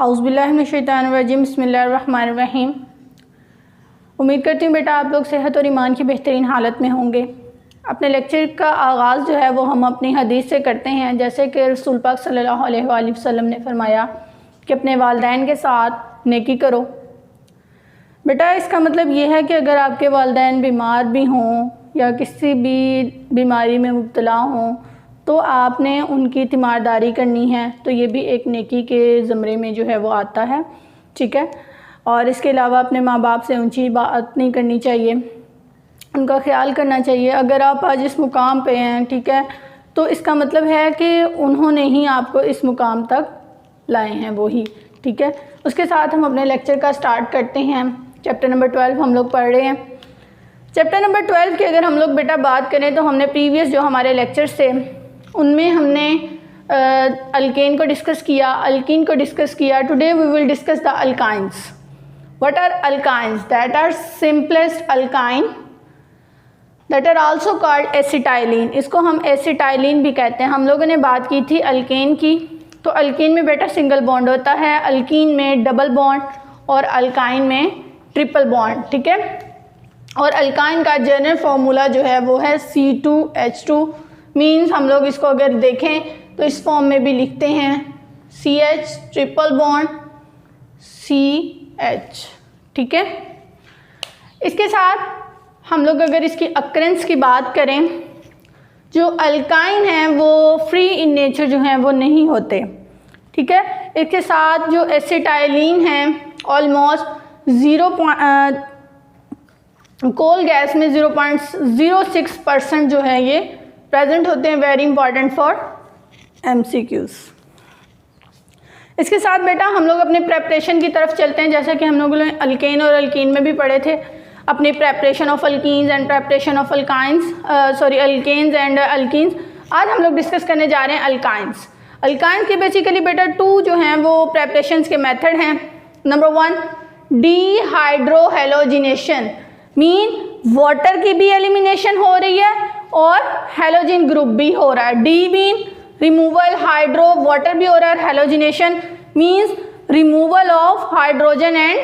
औज़ुबिल्लाहि मिनश्शैतानिर्रजीम बिस्मिल्लाहिर्रहमानिर्रहीम। उम्मीद करती हूँ बेटा आप लोग सेहत और ईमान की बेहतरीन हालत में होंगे। अपने लेक्चर का आगाज़ जो है वो हम अपनी हदीस से करते हैं, जैसे कि रसूल पाक सल्लल्लाहु अलैहि वसल्लम ने फरमाया कि अपने वालिदैन के साथ नेकी करो। बेटा इसका मतलब ये है कि अगर आपके वालिदैन बीमार भी हों या किसी भी बीमारी में मुब्तला हों तो आपने उनकी तीमारदारी करनी है, तो ये भी एक नेकी के ज़मरे में जो है वो आता है, ठीक है। और इसके अलावा अपने माँ बाप से ऊंची बात नहीं करनी चाहिए, उनका ख्याल करना चाहिए। अगर आप आज इस मुकाम पे हैं, ठीक है, तो इसका मतलब है कि उन्होंने ही आपको इस मुकाम तक लाए हैं, वो ही, ठीक है। उसके साथ हम अपने लेक्चर का स्टार्ट करते हैं। चैप्टर नंबर 12 हम लोग पढ़ रहे हैं। चैप्टर नंबर 12 की अगर हम लोग बेटा बात करें तो हमने प्रीवियस जो हमारे लेक्चर्स थे उनमें हमने अल्केन को डिस्कस किया, अल्कीन को डिस्कस किया। Today we will discuss the alkynes. What are alkynes? That are simplest alkyne that are also called acetylene. इसको हम एसिटाइलिन भी कहते हैं। हम लोगों ने बात की थी अल्केन की, तो अल्केन में बेटा सिंगल बॉन्ड होता है, अल्कीन में डबल बॉन्ड और अल्काइन में ट्रिपल बॉन्ड, ठीक है। और अल्काइन का जनरल फार्मूला जो है वो है C2H2 मीन्स हम लोग इसको अगर देखें तो इस फॉर्म में भी लिखते हैं CH ट्रिपल बॉन्ड CH, ठीक है। इसके साथ हम लोग अगर इसकी अक्रेंस की बात करें, जो अल्काइन हैं वो फ्री इन नेचर जो हैं वो नहीं होते, ठीक है। इसके साथ जो एसिटाइलिन हैं ऑलमोस्ट कोल गैस में 0.06% जो है ये प्रेजेंट होते हैं। Very important for MCQs। इसके साथ बेटा हम लोग अपने प्रेपरेशन की तरफ चलते हैं, जैसा कि हम लोगों ने अल्केन और अल्कीन में भी पढ़े थे। अपनी preparation of alkenes and preparation of alkynes, alkanes and alkenes. आज हम लोग डिस्कस करने जा रहे हैं अल्काइंस। अल्काइंस के बेसिकली बेटा 2 जो हैं वो प्रेपरेशंस के मेथड हैं। नंबर 1 डीहाइड्रोहेलोजिनेशन, मीन वाटर की भी एलिमिनेशन हो रही है और हेलोजिन ग्रुप भी हो रहा है। D mean removal, hydro water भी हो रहा है। Halogenation means removal of hydrogen and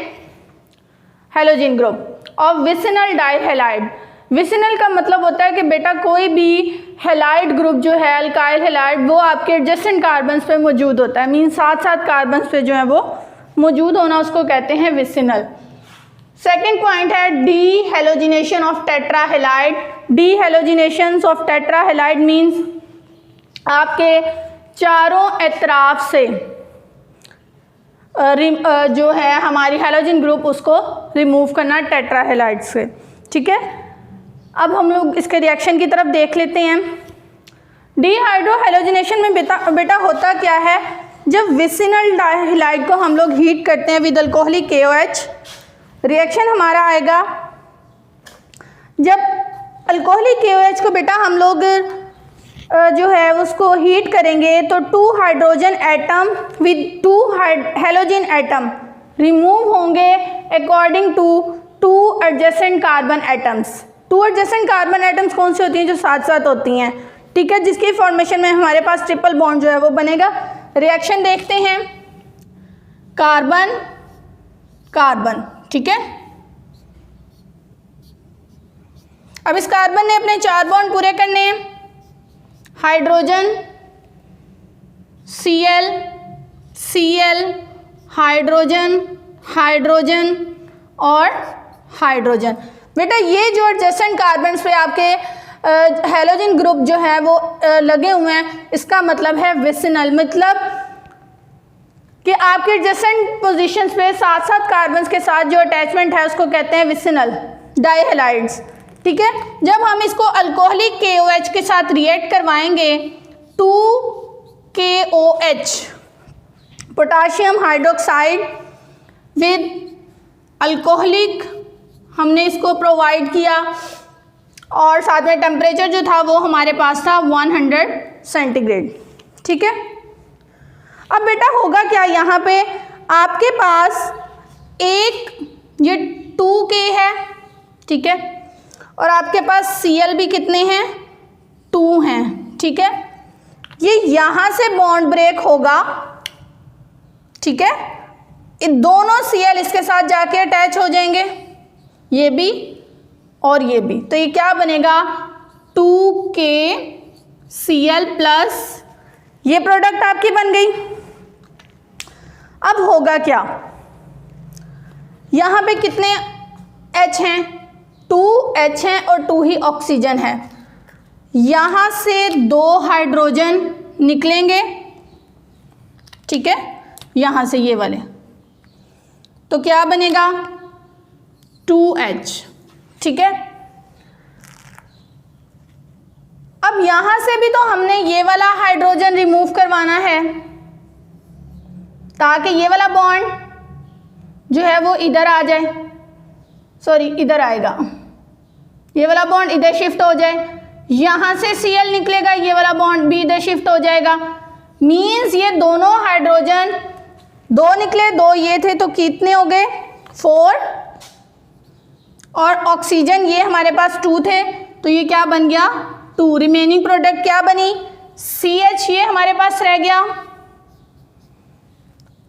halogen group of vicinal dihalide. Vicinal का मतलब होता है कि बेटा कोई भी हेलाइड ग्रुप जो है अल्काइल हेलाइड वो आपके एडजेसेंट कार्बन्स पे मौजूद होता है, मीन्स साथ कार्बन्स पे जो है वो मौजूद होना, उसको कहते हैं विसिनल। सेकेंड पॉइंट है डीहेलोजिनेशन ऑफ टेट्राहेलाइड। डीहेलोजिनेशन ऑफ टेट्राहेलाइड मीन्स आपके चारों एतराफ से जो है हमारी हेलोजिन ग्रुप उसको रिमूव करना टेट्राहेलाइड से, ठीक है। अब हम लोग इसके रिएक्शन की तरफ देख लेते हैं। डीहाइड्रोहेलोजिनेशन में बेटा होता क्या है, जब विसिनल डाइहेलाइड को हम लोग हीट करते हैं विद अल्कोहलिक KOH, रिएक्शन हमारा आएगा। जब अल्कोहलिक KOH को बेटा हम लोग जो है उसको हीट करेंगे तो 2 hydrogen atom with 2 halogen atom remove होंगे according to 2 adjacent carbon atoms. 2 adjacent carbon atoms कौन सी होती हैं? जो साथ साथ होती हैं, ठीक है, जिसकी फॉर्मेशन में हमारे पास ट्रिपल बॉन्ड जो है वो बनेगा। रिएक्शन देखते हैं, कार्बन कार्बन, ठीक है। अब इस कार्बन ने अपने 4 बॉन्ड पूरे करने हैं। Hydrogen Cl Cl, hydrogen hydrogen और हाइड्रोजन। बेटा ये जो एडजेसेंट कार्बन्स पे आपके हेलोजन ग्रुप जो है वो लगे हुए हैं, इसका मतलब है विसिनल, मतलब कि आपके एडजेसेंट पोजीशंस पे साथ कार्बन्स के साथ जो अटैचमेंट है उसको कहते हैं विसिनल डाइहेलाइड्स, ठीक है। जब हम इसको अल्कोहलिक KOH के साथ रिएक्ट करवाएंगे 2KOH potassium hydroxide with alcoholic हमने इसको प्रोवाइड किया और साथ में टेम्परेचर जो था वो हमारे पास था 100 सेंटीग्रेड, ठीक है। अब बेटा होगा क्या, यहाँ पे आपके पास एक ये 2K है, ठीक है, और आपके पास Cl भी कितने हैं? 2 हैं, ठीक है। ये यहाँ से बॉन्ड ब्रेक होगा, ठीक है, ये दोनों Cl इसके साथ जाके अटैच हो जाएंगे, ये भी और ये भी। तो ये क्या बनेगा 2KCl प्लस, ये प्रोडक्ट आपकी बन गई। अब होगा क्या, यहाँ पे कितने H हैं, 2H हैं और 2 ही ऑक्सीजन है। यहाँ से 2 हाइड्रोजन निकलेंगे, ठीक है, यहाँ से ये वाले, तो क्या बनेगा 2H, ठीक है। अब यहाँ से भी तो हमने ये वाला हाइड्रोजन रिमूव करवाना है ताकि ये वाला बॉन्ड जो है वो इधर आ जाए, सॉरी इधर आएगा, ये वाला बॉन्ड इधर शिफ्ट हो जाए, यहाँ से Cl निकलेगा, ये वाला बॉन्ड भी इधर शिफ्ट हो जाएगा। मीन्स ये दोनों हाइड्रोजन 2 निकले, 2 ये थे, तो कितने हो गए 4, और ऑक्सीजन ये हमारे पास 2 थे, तो ये क्या बन गया 2। रिमेनिंग प्रोडक्ट क्या बनी CH, ये हमारे पास रह गया,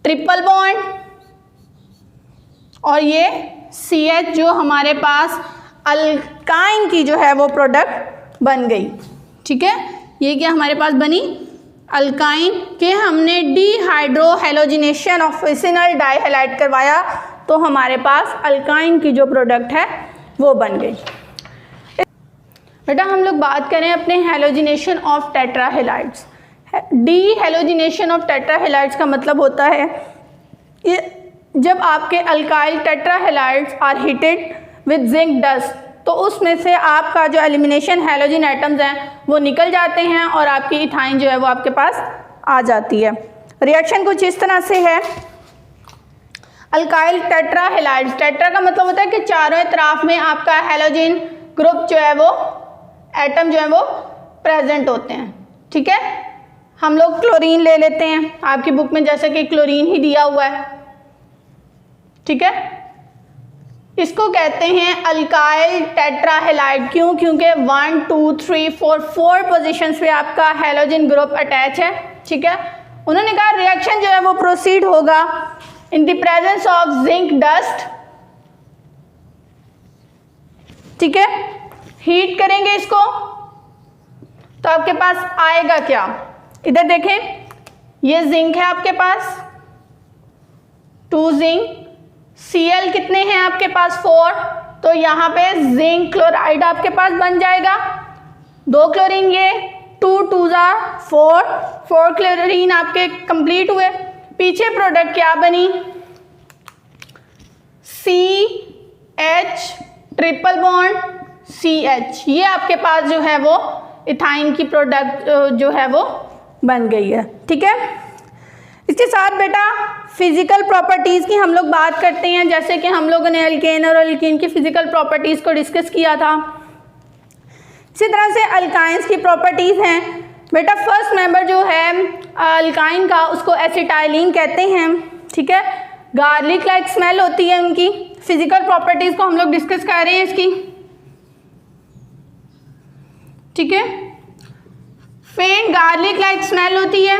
ट्रिपल बॉन्ड, और ये CH जो हमारे पास अल्काइन की जो है वो प्रोडक्ट बन गई, ठीक है। ये क्या हमारे पास बनी अल्काइन के, हमने डिहाइड्रो हैलोजिनेशन ऑफ विसिनल डाइहैलाइड करवाया तो हमारे पास अल्काइन की जो प्रोडक्ट है वो बन गई। बेटा हम लोग बात करें अपने halogenation of tetrahalides. Dehalogenation of tetrahalides का मतलब होता है कि जब आपके alkyl tetrahalides are heated with zinc dust, तो उसमें से आपका जो एलिमिनेशन हैलोजन एटम्स हैं वो निकल जाते हैं और आपकी इथाइन जो है वो आपके पास आ जाती है। रिएक्शन कुछ इस तरह से है, अल्काइल टेट्राहेलाइड्स, टेट्रा का मतलब होता है कि चारों तरफ में आपका हैलोजन ग्रुप जो है वो एटम जो है वो प्रेजेंट होते हैं, ठीक है। हम लोग क्लोरीन ले लेते हैं, आपकी बुक में जैसे कि क्लोरीन ही दिया हुआ है, ठीक है। इसको कहते हैं अल्काइल टेट्राहेलाइड, क्यों, क्योंकि 1 2 3 4 पोजीशंस पे आपका हैलोजन ग्रुप अटैच है, ठीक है। उन्होंने कहा रिएक्शन जो है वो प्रोसीड होगा in the presence of zinc dust, ठीक है। हीट करेंगे इसको तो आपके पास आएगा क्या, इधर देखें, ये जिंक है आपके पास, 2 जिंक, Cl कितने हैं आपके पास 4, तो यहाँ पे जिंक क्लोराइड आपके पास बन जाएगा, 2 क्लोरीन, ये 2 2 4 क्लोरीन आपके कंप्लीट हुए। पीछे प्रोडक्ट क्या बनी CH ट्रिपल बॉन्ड CH, ये आपके पास जो है वो इथाइन की प्रोडक्ट जो है वो बन गई है, ठीक है। इसके साथ बेटा फिजिकल प्रॉपर्टीज़ की हम लोग बात करते हैं, जैसे कि हम लोगों ने अल्केन और अल्कीन की फिजिकल प्रॉपर्टीज़ को डिस्कस किया था। इसी तरह से अल्काइंस की प्रॉपर्टीज़ हैं बेटा। फर्स्ट मेंबर जो है अल्काइन का उसको एसिटाइलिन कहते हैं, ठीक है। गार्लिक लाइक स्मेल होती है उनकी, फिजिकल प्रॉपर्टीज़ को हम लोग डिस्कस कर रहे हैं इसकी, ठीक है। फेंट गार्लिक लाइक स्मेल होती है,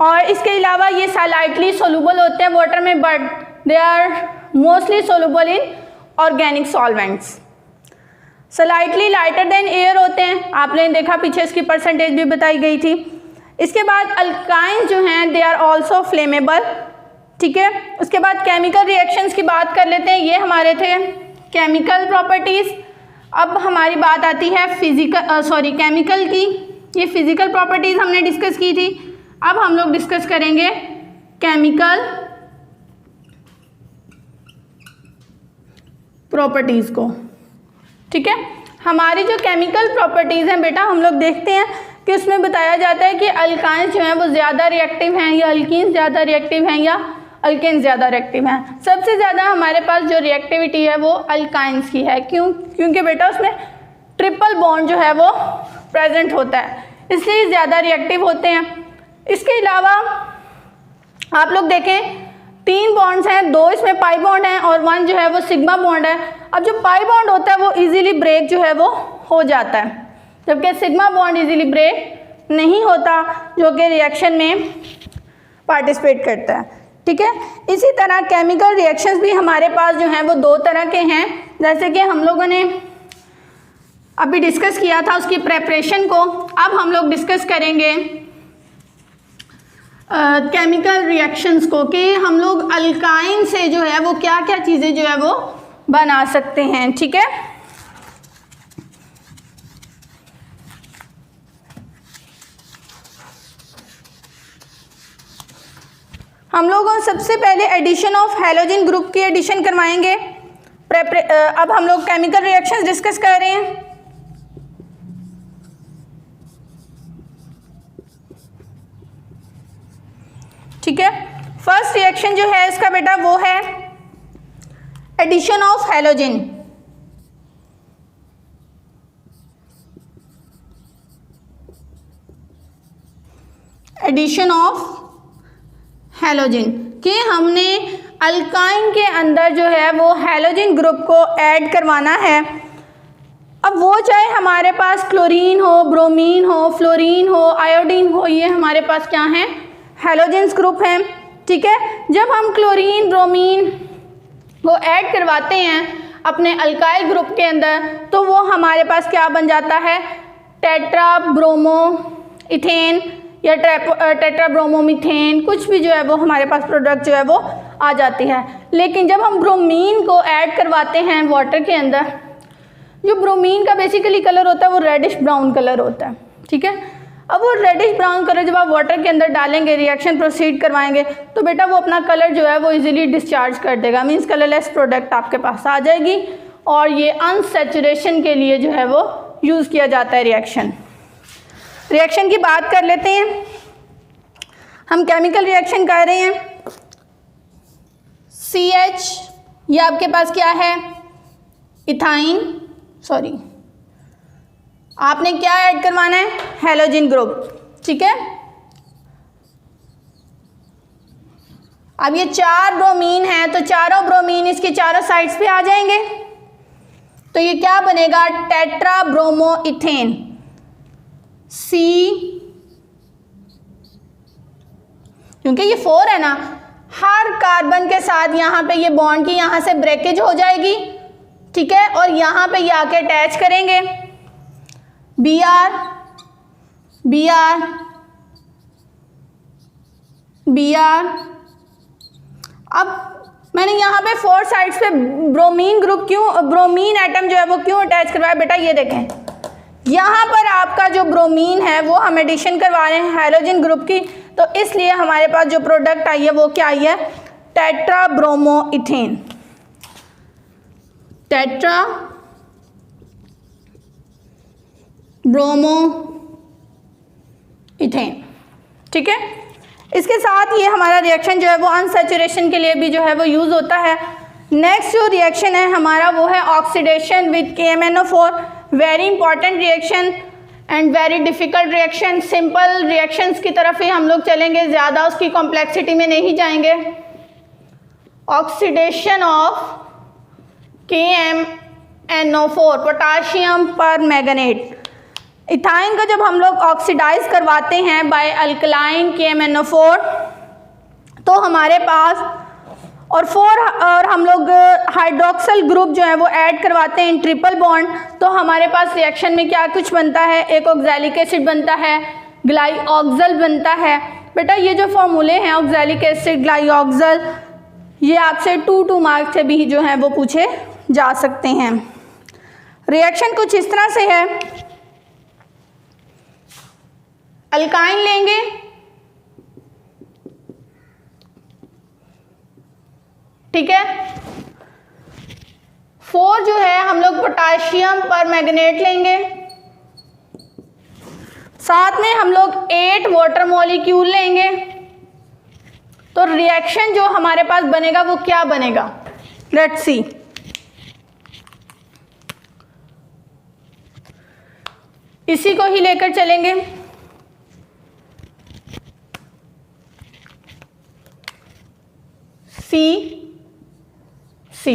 और इसके अलावा ये सलाइटली सोलूबल होते हैं वाटर में, but they are mostly soluble in organic solvents. Slightly lighter than air होते हैं, आपने देखा पीछे इसकी परसेंटेज भी बताई गई थी। इसके बाद अल्काइंस जो हैं दे आर ऑल्सो फ्लेमेबल, ठीक है। उसके बाद केमिकल रिएक्शंस की बात कर लेते हैं, ये हमारे थे केमिकल प्रॉपर्टीज़। अब हमारी बात आती है केमिकल की। ये फिजिकल प्रॉपर्टीज़ हमने डिस्कस की थी, अब हम लोग डिस्कस करेंगे केमिकल प्रॉपर्टीज़ को, ठीक है। हमारी जो केमिकल प्रॉपर्टीज़ हैं बेटा, हम लोग देखते हैं कि उसमें बताया जाता है कि अल्काइंस जो हैं वो ज़्यादा रिएक्टिव हैं या अल्कीन्स ज़्यादा रिएक्टिव हैं या अल्केन्स ज़्यादा रिएक्टिव हैं। सबसे ज़्यादा हमारे पास जो रिएक्टिविटी है वो अल्काइंस की है, क्यों, क्योंकि बेटा उसमें ट्रिपल बॉन्ड जो है वो प्रेजेंट होता है, इसलिए ज़्यादा रिएक्टिव होते हैं। इसके अलावा आप लोग देखें 3 बॉन्ड्स हैं, 2 इसमें पाई बॉन्ड हैं और 1 जो है वो सिग्मा बॉन्ड है। अब जो पाई बॉन्ड होता है वो इजीली ब्रेक जो है वो हो जाता है, जबकि सिग्मा बॉन्ड इजीली ब्रेक नहीं होता, जो कि रिएक्शन में पार्टिसिपेट करता है। ठीक है, इसी तरह केमिकल रिएक्शंस भी हमारे पास जो हैं वो दो तरह के हैं, जैसे कि हम लोगों ने अभी डिस्कस किया था उसकी प्रेपरेशन को। अब हम लोग डिस्कस करेंगे केमिकल रिएक्शंस को कि हम लोग अल्काइन से जो है वो क्या क्या चीज़ें जो है वो बना सकते हैं। ठीक है, हम लोगों सबसे पहले एडिशन ऑफ हैलोजन ग्रुप की एडिशन करवाएंगे। अब हम लोग केमिकल रिएक्शंस डिस्कस कर रहे हैं। ठीक है, फर्स्ट रिएक्शन जो है इसका बेटा वो है addition of halogen. Addition of halogen कि हमने अल्काइन के अंदर जो है वो हैलोजन ग्रुप को ऐड करवाना है। अब वो चाहे हमारे पास क्लोरीन हो, ब्रोमीन हो, फ्लोरीन हो, आयोडीन हो, ये हमारे पास क्या हैं, हैलोजेंस ग्रुप हैं। ठीक है, जब हम क्लोरीन ब्रोमीन को ऐड करवाते हैं अपने अल्काइल ग्रुप के अंदर तो वो हमारे पास क्या बन जाता है, टेट्रा ब्रोमो इथेन या टेट्रा ब्रोमोमीथेन, कुछ भी जो है वो हमारे पास प्रोडक्ट जो है वो आ जाती है। लेकिन जब हम ब्रोमीन को ऐड करवाते हैं वाटर के अंदर, जो ब्रोमीन का बेसिकली कलर होता है वो रेडिश ब्राउन कलर होता है। ठीक है, अब वो रेडिश ब्राउन कलर जब आप वाटर के अंदर डालेंगे, रिएक्शन प्रोसीड करवाएंगे तो बेटा वो अपना कलर जो है वो इजीली डिस्चार्ज कर देगा, मींस कलरलेस प्रोडक्ट आपके पास आ जाएगी और ये अनसैचुरेशन के लिए जो है वो यूज़ किया जाता है रिएक्शन की बात कर लेते हैं। हम केमिकल रिएक्शन कर रहे हैं, CH ये आपके पास क्या है, इथाइन, सॉरी आपने क्या ऐड करवाना है, हैलोजन ग्रुप। ठीक है, अब ये 4 ब्रोमीन है तो चारों ब्रोमीन इसकी चारों साइड्स पे आ जाएंगे तो ये क्या बनेगा, टेट्रा ब्रोमो इथेन, C, क्योंकि ये 4 है ना, हर कार्बन के साथ यहाँ पे ये बॉन्ड की यहाँ से ब्रेकेज हो जाएगी। ठीक है, और यहाँ पे ये आके अटैच करेंगे, Br Br Br। अब मैंने यहाँ पे 4 साइड्स पे ब्रोमीन ग्रुप क्यों, ब्रोमीन एटम जो है वो क्यों अटैच करवाया बेटा, ये देखें यहाँ पर आपका जो ब्रोमीन है वो हम एडिशन करवा रहे हैं हैलोजन ग्रुप की, तो इसलिए हमारे पास जो प्रोडक्ट आई है वो क्या आई है, tetra bromo ethane, tetra bromo ethane. ठीक है, इसके साथ ये हमारा रिएक्शन जो है वो अनसैचुरेशन के लिए भी जो है वो यूज़ होता है। नेक्स्ट जो रिएक्शन है हमारा वो है oxidation with KMnO4, very important reaction and very difficult reaction. Simple reactions की तरफ ही हम लोग चलेंगे, ज़्यादा उसकी कॉम्प्लेक्सिटी में नहीं जाएंगे। Oxidation of KMnO4, potassium permanganate. Ethyne को जब हम लोग ऑक्सीडाइज करवाते हैं बाय अल्कलाइन KMnO4 तो हमारे पास और हम लोग हाइड्रोक्सल ग्रुप जो है वो ऐड करवाते हैं ट्रिपल बॉन्ड, तो हमारे पास रिएक्शन में क्या कुछ बनता है, एक ऑक्सैलिक एसिड बनता है, ग्लाइऑक्सल बनता है। बेटा ये जो फॉर्मूले हैं ऑक्सैलिक एसिड, ग्लाइऑक्सल, ये आपसे 2 मार्क्स से भी जो है वो पूछे जा सकते हैं। रिएक्शन कुछ इस तरह से है, अल्काइन लेंगे, ठीक है, 4 जो है हम लोग पोटाशियम परमैंगनेट लेंगे, साथ में हम लोग 8 वाटर मॉलिक्यूल लेंगे, तो रिएक्शन जो हमारे पास बनेगा वो क्या बनेगा, लेट्स सी। इसी को ही लेकर चलेंगे। C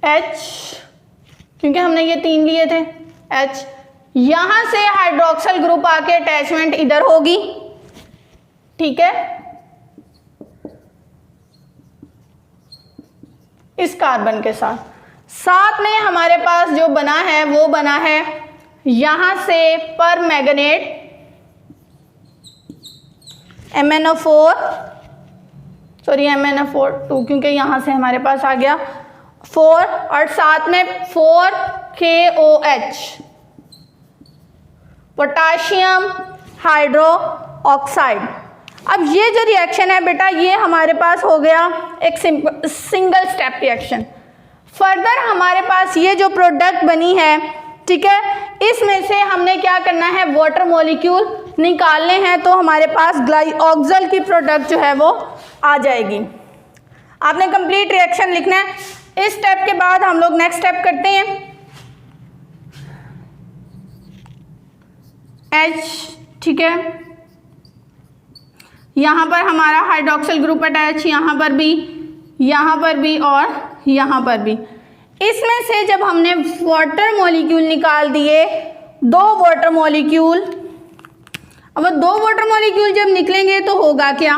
H, क्योंकि हमने ये 3 लिए थे, H, यहाँ से हाइड्रोक्सल ग्रुप आके अटैचमेंट इधर होगी, ठीक है, इस कार्बन के साथ। साथ में हमारे पास जो बना है वो बना है यहाँ से परमैंगनेट MnO4, सॉरी MnO4 क्योंकि यहाँ से हमारे पास आ गया 4 और साथ में 4KOH पोटाशियम हाइड्रो ऑक्साइड। अब ये जो रिएक्शन है बेटा ये हमारे पास हो गया एक सिंगल स्टेप रिएक्शन। फर्दर हमारे पास ये जो प्रोडक्ट बनी है, ठीक है, इसमें से हमने क्या करना है, वाटर मॉलिक्यूल निकालने हैं, तो हमारे पास ग्लाइऑक्सल की प्रोडक्ट जो है वो आ जाएगी। आपने कंप्लीट रिएक्शन लिखना है। इस स्टेप के बाद हम लोग नेक्स्ट स्टेप करते हैं, H, ठीक है, यहाँ पर हमारा हाइड्रोक्सिल ग्रुप अटैच, यहाँ पर भी और यहाँ पर भी। इसमें से जब हमने वाटर मॉलिक्यूल निकाल दिए, 2 वाटर मॉलिक्यूल, अब 2 वाटर मॉलिक्यूल जब निकलेंगे तो होगा क्या,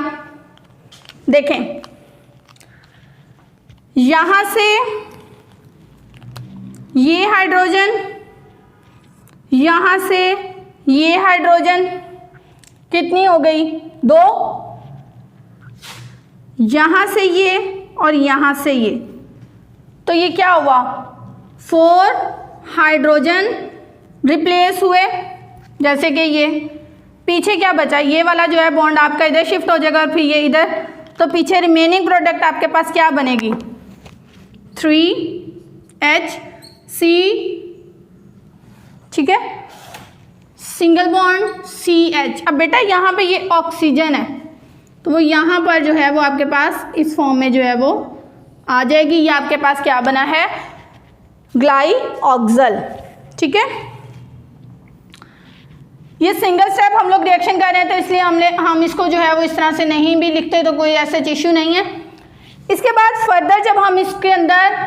देखें, यहाँ से ये हाइड्रोजन, यहाँ से ये हाइड्रोजन, कितनी हो गई, 2, यहाँ से ये और यहाँ से ये, तो ये क्या हुआ, 4 हाइड्रोजन रिप्लेस हुए। जैसे कि ये पीछे क्या बचा, ये वाला जो है बॉन्ड आपका इधर शिफ्ट हो जाएगा और फिर ये इधर, तो पीछे रिमेनिंग प्रोडक्ट आपके पास क्या बनेगी, 3HC, ठीक है, सिंगल बॉन्ड CH। अब बेटा यहाँ पे ये ऑक्सीजन है तो वो यहाँ पर जो है वो आपके पास इस फॉर्म में जो है वो आ जाएगी। ये आपके पास क्या बना है, ग्लाइऑक्सल, ठीक है। ये सिंगल स्टेप हम लोग रिएक्शन कर रहे हैं तो इसलिए हम इसको जो है वो इस तरह से नहीं भी लिखते तो कोई ऐसा इश्यू नहीं है। इसके बाद फर्दर जब हम इसके अंदर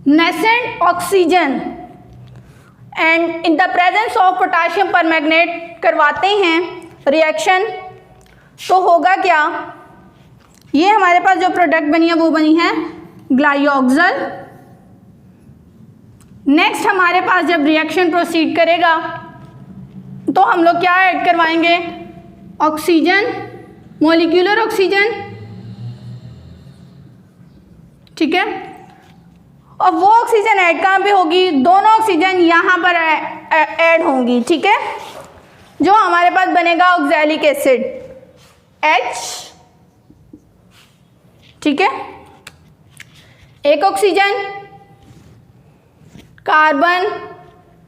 nascent oxygen and in the presence of potassium permanganate करवाते हैं रिएक्शन, तो होगा क्या, ये हमारे पास जो प्रोडक्ट बनी है वो बनी है ग्लाइऑक्सल। नेक्स्ट हमारे पास जब रिएक्शन प्रोसीड करेगा तो हम लोग क्या ऐड करवाएंगे, ऑक्सीजन, मॉलिक्यूलर ऑक्सीजन, ठीक है। और वो ऑक्सीजन ऐड कहाँ पे होगी, दोनों ऑक्सीजन यहाँ पर ऐड होंगी, ठीक है। जो हमारे पास बनेगा ऑक्सैलिक एसिड H, ठीक है, एक oxygen, carbon,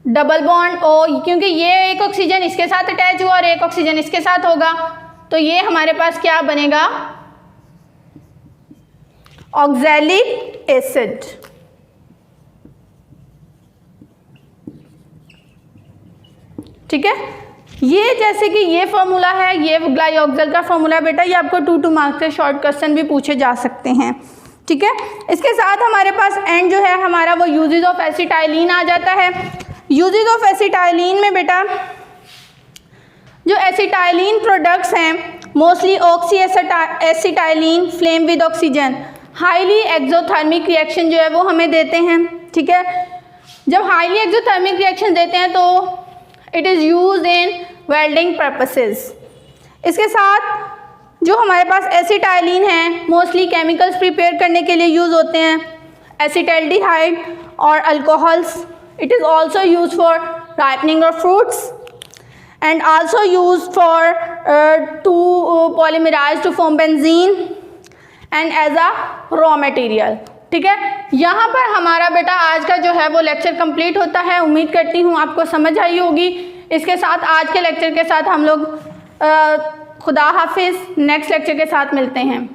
double bond O, क्योंकि ये एक ऑक्सीजन इसके साथ अटैच हुआ और एक ऑक्सीजन इसके साथ होगा, तो ये हमारे पास क्या बनेगा, ऑक्सैलिक एसिड, ठीक है। ये जैसे कि ये फॉर्मूला है, ये ग्लाइऑक्सल का फॉर्मूला है बेटा, ये आपको 2 मार्क्स से शॉर्ट क्वेश्चन भी पूछे जा सकते हैं, ठीक है। इसके साथ हमारे पास एंड जो है हमारा वो यूजेज ऑफ एसिटाइलिन आ जाता है। यूजेज ऑफ एसिटाइलिन में बेटा जो एसिटाइलिन प्रोडक्ट्स हैं mostly oxy acetylene, flame with oxygen, highly exothermic reaction जो है वो हमें देते हैं, ठीक है। जब हाईली एक्सोथर्मिक रिएक्शन देते हैं तो it is used in welding purposes. इसके साथ जो हमारे पास एसिटाइलिन है मोस्टली केमिकल्स प्रिपेयर करने के लिए यूज़ होते हैं, एसिटल्डिहाइड और alcohols. It is also use for ripening of fruits and also use for to polymerise to form benzene and as a raw material, ठीक है। यहाँ पर हमारा बेटा आज का जो है वो लेक्चर कंप्लीट होता है। उम्मीद करती हूँ आपको समझ आई होगी। इसके साथ आज के लेक्चर के साथ हम लोग खुदा हाफिज़, नेक्स्ट लेक्चर के साथ मिलते हैं।